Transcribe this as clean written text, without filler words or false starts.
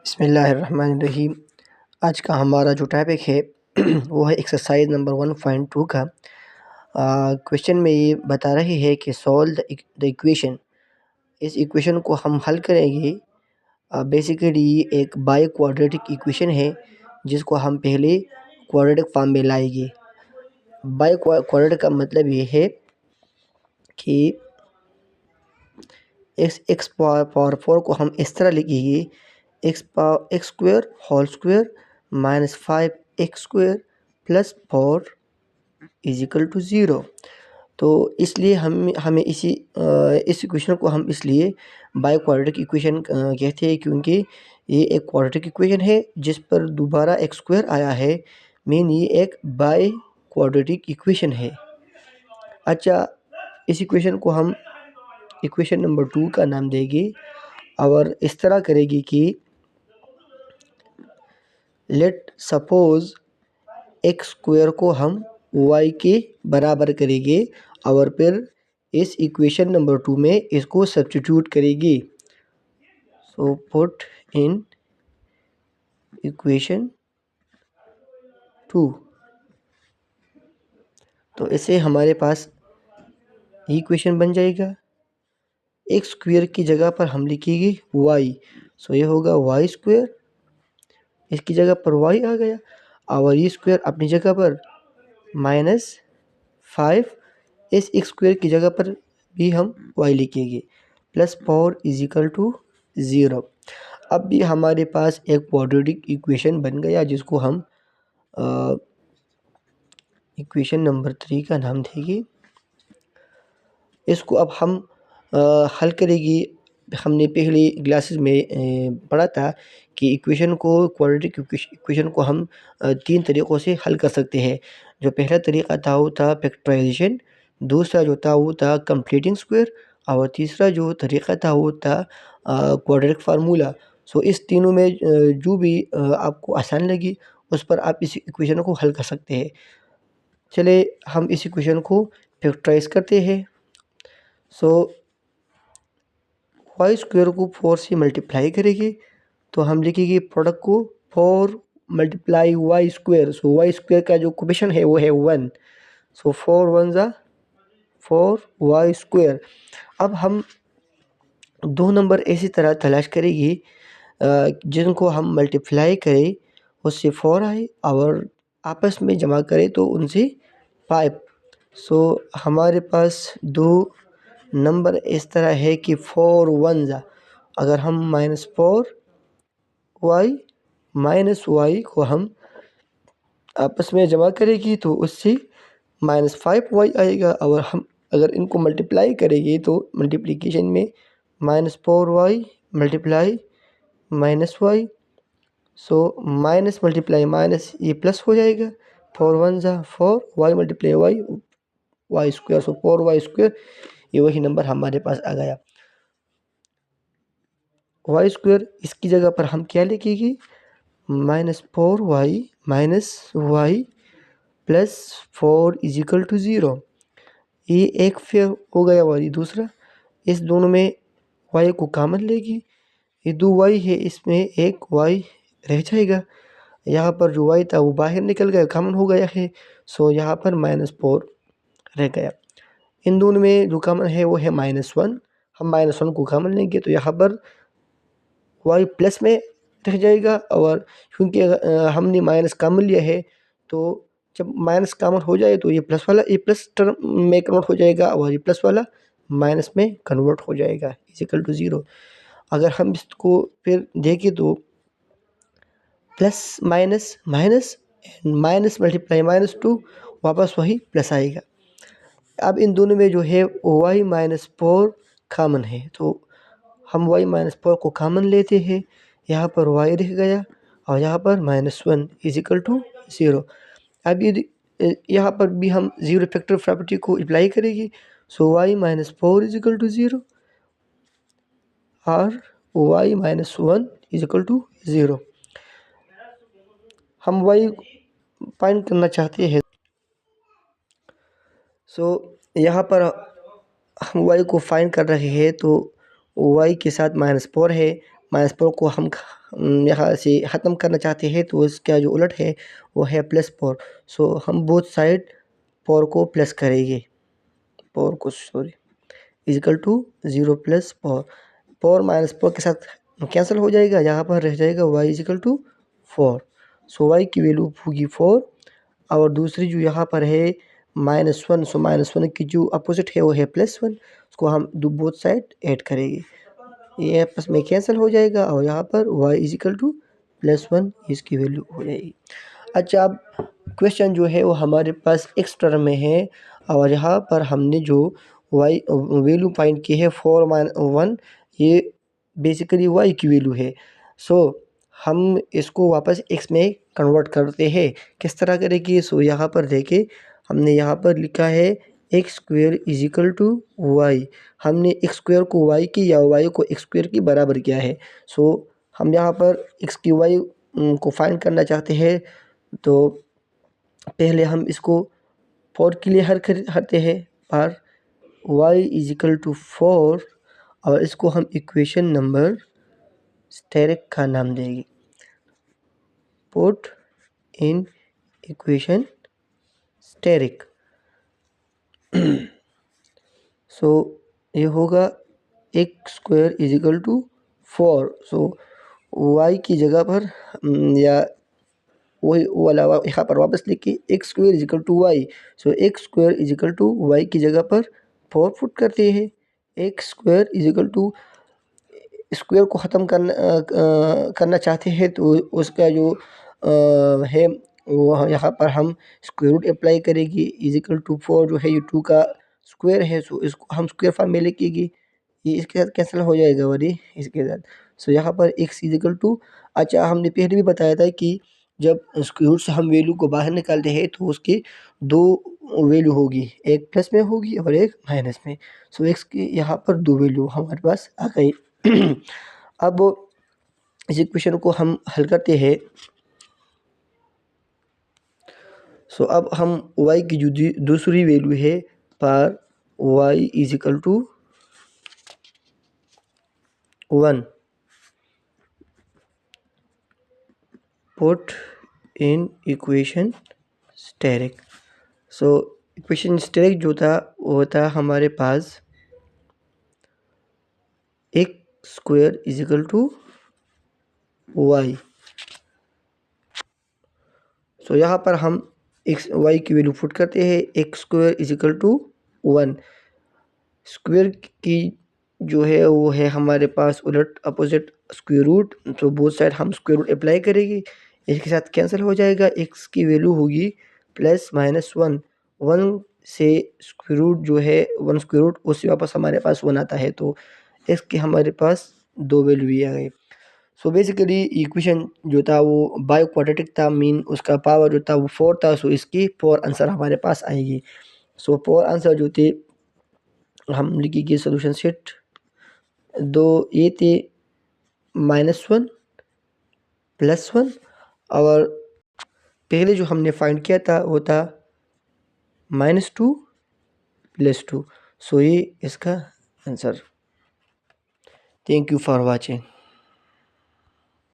बिस्मिल्लाहिर्रहमानिर्रहीम। आज का हमारा जो टॉपिक है वो है एक्सरसाइज नंबर 1.2 का। क्वेश्चन में ये बता रही है कि सॉल्व द इक्वेशन। इस इक्वेशन को हम हल करेंगे। बेसिकली एक बाई क्वाड्रेटिक इक्वेशन है जिसको हम पहले क्वाड्रेटिक फॉर्म में लाएंगे। बाई क्वाड्रेटिक का मतलब ये है कि एक्स पावर 4 को हम इस तरह लिखेंगे, X square whole square minus 5x² plus 4 is equal to 0। तो इसलिए हमें इस इक्वेशन को हम इसलिए बाई क्वाड्रेटिक इक्वेशन कहते हैं, क्योंकि ये एक क्वाड्रेटिक इक्वेशन है जिस पर दोबारा एक्स स्क्वायर आया है। मीन ये एक बाई क्वाड्रेटिक इक्वेशन है। अच्छा, इस इक्वेशन को हम इक्वेशन नंबर 2 का नाम देंगे और इस तरह करेगी कि लेट सपोज एक्स स्क्वायर को हम वाई के बराबर करेंगे और फिर इस इक्वेशन नंबर 2 में इसको सब्स्टिट्यूट करेंगे। So put in equation 2। तो इससे हमारे पास इक्वेशन बन जाएगा। एक्स स्क्वायर की जगह पर हम लिखेंगे वाई। सो ये होगा वाई स्क्वायर, इसकी जगह पर वाई आ गया और ये स्क्वायर अपनी जगह पर -5। इस एक्स स्क्वायर की जगह पर भी हम वाई लिखेंगे प्लस 4 इज इक्वल टू 0। अब भी हमारे पास एक क्वाड्रेटिक इक्वेशन बन गया जिसको हम इक्वेशन नंबर 3 का नाम देंगे। इसको अब हम हल करेंगे। हमने पहले क्लासेस में पढ़ा था कि इक्वेशन को क्वाड्रेटिक इक्वेशन को हम 3 तरीक़ों से हल कर सकते हैं। जो पहला तरीक़ा था वो था फैक्टराइजेशन, दूसरा जो था वो था कंप्लीटिंग स्क्वायर और तीसरा जो तरीक़ा था वो था क्वाड्रेटिक फार्मूला। सो इस तीनों में जो भी आपको आसान लगी उस पर आप इस इक्वेशन को हल कर सकते हैं। चले हम इस इक्वेशन को फैक्टराइज करते हैं। सो वाई स्क्वायर को 4 से मल्टीप्लाई करेंगे तो हम लिखेंगे प्रोडक्ट को 4 मल्टीप्लाई वाई स्क्वायर। सो वाई स्क्वायर का जो कोफिशिएंट है वो है 1। सो 4 1 ज़ा 4 वाई स्क्वायर। अब हम दो नंबर इसी तरह तलाश करेंगे जिनको हम मल्टीप्लाई करें उससे 4 आए और आपस में जमा करें तो उनसे 5। सो हमारे पास दो नंबर इस तरह है कि 4 1 ज़ा, अगर हम -4 वाई माइनस वाई को हम आपस में जमा करेंगे तो उससे -5 वाई आएगा। और हम अगर इनको मल्टीप्लाई करेंगे तो मल्टीप्लिकेशन में -4 y multiply -y. So minus multiply minus ये प्लस हो जाएगा। 4 1 ज़ा 4 y multiply y y square. So 4 y square ये वही नंबर हमारे पास आ गया। वाई स्क्वायर इसकी जगह पर हम क्या लिखेंगे, -4 Y minus Y plus 4 is equal to 0। ये एक फिर हो गया और ये दूसरा। इस दोनों में वाई को कॉमन लेगी, ये 2 वाई है, इसमें एक वाई रह जाएगा। यहाँ पर जो वाई था वो बाहर निकल गया, कॉमन हो गया है। सो यहाँ पर -4 रह गया। इन दोनों में जो कॉमन है वो है -1। हम -1 को कॉमन लेंगे तो यहाँ पर वाई प्लस में रह जाएगा। और क्योंकि हमने माइनस कॉमन लिया है तो जब माइनस कॉमन हो जाए तो ये प्लस वाला ये प्लस टर्म में कन्वर्ट हो जाएगा और ये प्लस वाला माइनस में कन्वर्ट हो जाएगा इज इक्वल टू 0। अगर हम इसको फिर देखें तो plus minus minus minus multiply -2 वापस वही प्लस आएगा। अब इन दोनों में जो है वाई -4 कॉमन है तो हम y -4 को कॉमन लेते हैं। यहाँ पर y रह गया और यहाँ पर -1 इज इक्वल टू 0। अब यदि यहाँ पर भी हम ज़ीरो फैक्टर प्रॉपर्टी को अप्लाई करेंगे। सो y -4 इज इक्वल टू 0 और y -1 इज इक्वल टू 0। हम y फाइंड करना चाहते हैं। सो यहाँ पर हम y को फाइंड कर रहे हैं तो y के साथ -4 है। -4 को हम यहाँ से ख़त्म करना चाहते हैं तो इसका जो उलट है वो है +4। सो हम बोथ साइड 4 को प्लस करेंगे, 4 को सॉरी इक्वल टू 0 + 4। 4 - 4 के साथ कैंसिल हो जाएगा, यहाँ पर रह जाएगा y equal to 4। So y की वैल्यू होगी 4 और दूसरी जो यहाँ पर है -1, सो -1 की जो अपोजिट है वो है +1। उसको हम बोथ साइड ऐड करेंगे, ये आपस में कैंसिल हो जाएगा और यहाँ पर y इक्वल टू +1 इसकी वैल्यू हो जाएगी। अच्छा, अब क्वेश्चन जो है वो हमारे पास एक्स टर्म में है और यहाँ पर हमने जो y वैल्यू फाइंड की है 4 - 1, ये बेसिकली y की वैल्यू है। सो हम इसको वापस x में कन्वर्ट करते हैं। किस तरह करेंगे? सो यहाँ पर देखिए, हमने यहाँ पर लिखा है x² इक्वल टू y। हमने x² को y की या y को x² की बराबर किया है। सो हम यहाँ पर x की y को फाइंड करना चाहते हैं, तो पहले हम इसको 4 के लिए हरते हैं पर y इक्वल टू 4 और इसको हम इक्वेशन नंबर स्टेरिक का नाम देंगे। Put in equation asterisk. So ये होगा x² equal to 4। So y की जगह पर या वही वो अलावा यहाँ पर वापस लिखिए x² equal to y। So x² equal to y की जगह पर 4 पुट करते हैं। x² इक्वल टू स्क्वायर को ख़त्म करना चाहते हैं तो उसका जो है वो यहाँ पर हम स्क्वायर रूट अप्लाई करेंगे। इक्वल टू 4 जो है ये 2 का स्क्वायर है, सो इसको हम स्क्वायर फॉर्म में लिखेंगे, ये इसके साथ कैंसिल हो जाएगा और ये इसके साथ। सो यहाँ पर x इक्वल टू, अच्छा हमने पहले भी बताया था कि जब स्क्वायर रूट से हम वैल्यू को बाहर निकालते हैं तो उसकी दो वैल्यू होगी, एक प्लस में होगी और एक माइनस में। सो x की यहाँ पर दो वैल्यू हमारे पास आ गई। अब इस इक्वेशन को हम हल करते हैं। सो अब हम y की जो दूसरी वैल्यू है पर y equal to 1 put in equation asterisk. So equation asterisk जो था वो था हमारे पास x² equal to y। So यहाँ पर हम y की वैल्यू पुट करते हैं, x² इक्वल टू 1। स्क्वायर की जो है वो है हमारे पास उलट अपोजिट स्क्वायर रूट, तो बोथ साइड हम स्क्वायर रूट अप्लाई करेंगे, इसके साथ कैंसिल हो जाएगा। x की वैल्यू होगी +-1। 1 से स्क्वायर रूट जो है 1 स्क्वायर रूट उससे वापस हमारे पास 1 आता है, तो x के हमारे पास दो वैल्यू भी आ गए। सो बेसिकली इक्वेशन जो था वो बायो क्वाड्रेटिक था, मीन उसका पावर जो था वो 4 था। सो इसकी 4 आंसर हमारे पास आएगी। सो 4 आंसर जो थे हम लिखेंगे सोल्यूशन सेट। दो ये थे -1 +1 और पहले जो हमने फाइंड किया था वो था -2 +2। सो ये इसका answer. Thank you for watching.